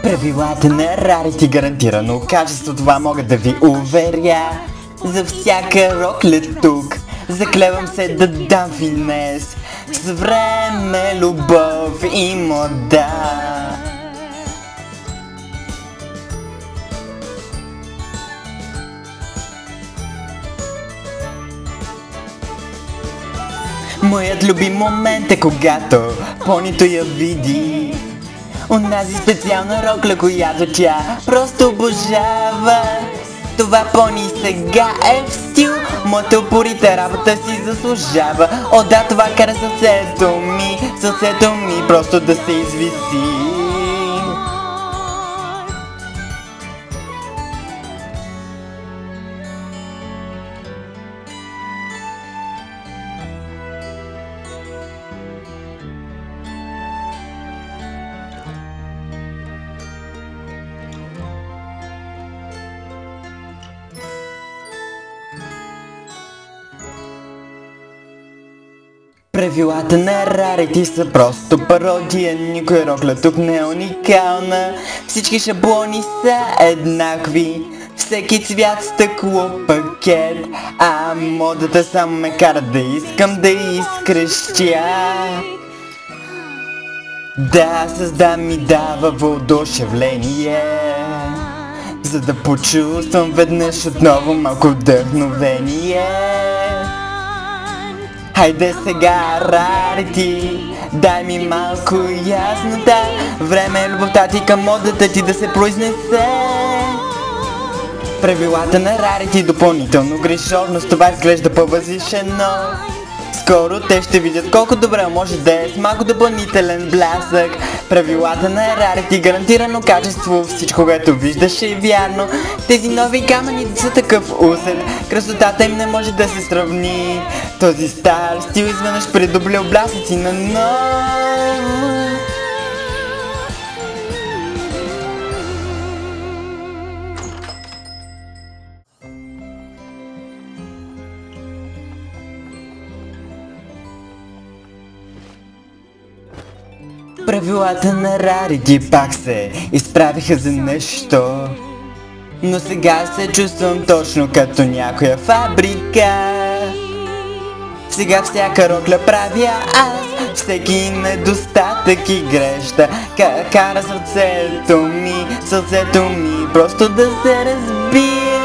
Правилата на Рарити гарантирано качество, това мога да ви уверя. За всяка рокля тук заклевам се да дам финес. С време, любов и мода. Моят любим момент е когато понито я види. Онази специална рокля, която тя просто обожава. Това пони сега е в стил, моята упорита работа си заслужава. О да, това кара сърцето ми просто да се извиси. Правилата на Рарити са просто пародия, никой рокля тук не е уникална. Всички шаблони са еднакви, всеки цвят стъкло пакет. А модата само ме кара да искам да изкрещя. Да, създа ми дава въодушевление, за да почувствам веднъж отново малко вдъхновение. Хайде сега, Рарити, дай ми малко яснота. Време е любовта ти към модата ти да се произнесе. Правилата на Рарити допълнително грешовно, с това изглежда по-възвишено. Скоро те ще видят колко добре може да е с малко допълнителен блясък. Правилата на Рарити гарантирано качество, всичко което виждаш е вярно. Тези нови камъни са такъв усет, красотата им не може да се сравни. Този стар стил изведнъж придобля блясъци на ново. Правилата на Рарити пак се изправиха за нещо, но сега се чувствам точно като някоя фабрика. Сега всяка рокля правя аз, всеки недостатък и грешка кара сърцето ми просто да се разбие.